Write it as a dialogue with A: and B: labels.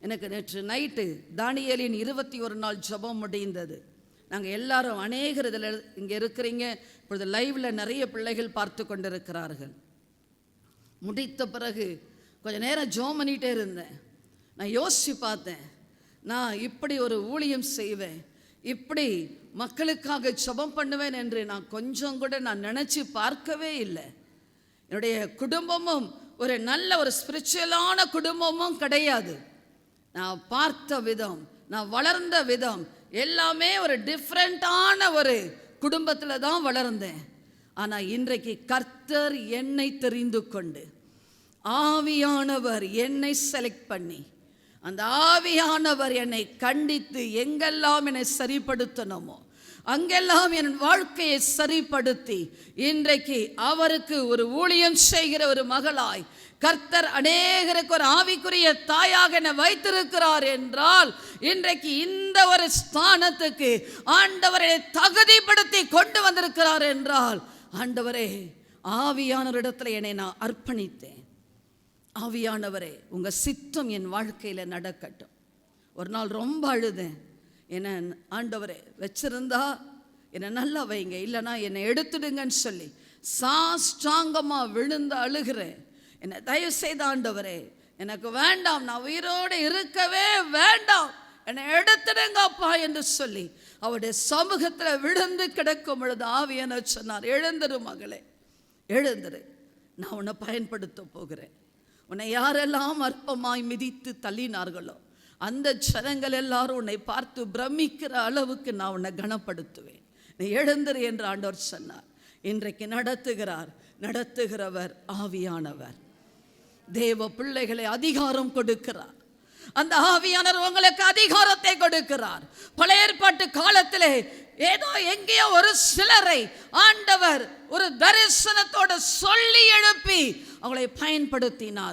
A: எனக்கு நேற்று நைட்டு தானியேலின் 21 நாள் ஜெபம் முடிந்தது. நாங்கள் எல்லாரும் அநேகர் இதில் இங்கே இருக்கிறீங்க. இப்பொழுது லைவில் நிறைய பிள்ளைகள் பார்த்து கொண்டிருக்கிறார்கள். முடித்த பிறகு கொஞ்சம் நேரம் ஜெபம் பண்ணிகிட்டே இருந்தேன். நான் யோசித்து பார்த்தேன், நான் இப்படி ஒரு ஊழியம் செய்வேன், இப்படி மக்களுக்காக ஜெபம் பண்ணுவேன் என்று நான் கொஞ்சம் கூட நான் நினச்சி பார்க்கவே இல்லை. என்னுடைய குடும்பமும் ஒரு நல்ல ஒரு ஸ்பிரிச்சுவலான குடும்பமும் கிடையாது. நான் பார்த்த விதம், நான் வளர்ந்த விதம் எல்லாமே ஒரு டிஃப்ரெண்ட்டான ஒரு குடும்பத்தில் தான் வளர்ந்தேன். ஆனால் இன்றைக்கு கர்த்தர் என்னை தெரிந்து கொண்டு, ஆவியானவர் என்னை செலக்ட் பண்ணி, அந்த ஆவியானவர் என்னை கண்டித்து எங்கெல்லாம் என்னை சரிப்படுத்தணுமோ அங்கெல்லாம் என் வாழ்க்கையை சரிப்படுத்தி இன்றைக்கு அவருக்கு ஒரு ஊழியம் செய்கிற ஒரு மகளாய் கர்த்தர் அநேகருக்கு ஒரு ஆவிக்குரிய தாயாக என்னை வைத்திருக்கிறார் என்றால், இன்றைக்கு இந்த ஒரு ஸ்தானத்துக்கு ஆண்டவரை தகுதிப்படுத்தி கொண்டு வந்திருக்கிறார் என்றால், ஆண்டவரே ஆவியானவரிடத்தில் என்னை நான் அர்ப்பணித்தேன். ஆவியானவரே உங்கள் சித்தம் என் வாழ்க்கையில் நடக்கட்டும். ஒரு நாள் ரொம்ப அழுதேன். என்னை ஆண்டவரே வச்சிருந்தா என்னை நல்லா வைங்க, இல்லைனா என்னை எடுத்துடுங்கன்னு சொல்லி சாஷ்டாங்கமாக விழுந்து அழுகிறேன். என்னை தயவு செய்த ஆண்டவரே எனக்கு வேண்டாம், நான் உயிரோடு இருக்கவே வேண்டாம், என்னை எடுத்துடுங்கப்பா என்று சொல்லி அவருடைய சமூகத்தில் விழுந்து கிடக்கும் பொழுது ஆவியானவர் சொன்னார், எழுந்திரு மகளே, எழுந்திரு, நான் உன்னை பயன்படுத்த போகிறேன். உன்னை யாரெல்லாம் அற்பமாய் மிதித்து தள்ளினார்களோ அந்த ஜனங்கள் எல்லாரும் உன்னை பார்த்து பிரமிக்கிற அளவுக்கு நான் உன்னை கனப்படுத்துவேன், நீ எழுந்திரு என்று ஆண்டவர் சொன்னார். இன்றைக்கு நடத்துகிறவர் ஆவியானவர். தேவ பிள்ளைகளை அதிகாரம் கொடுக்கிறார். அந்த ஆவியானவர் உங்களுக்கு அதிகாரத்தை கொடுக்கிறார். பழைய ஏற்பாட்டு காலத்திலே ஏதோ எங்கேயோ ஒரு சிலரை ஆண்டவர் ஒரு தரிசனத்தோடு சொல்லி எழுப்பி அவங்களை பயன்படுத்தினார்.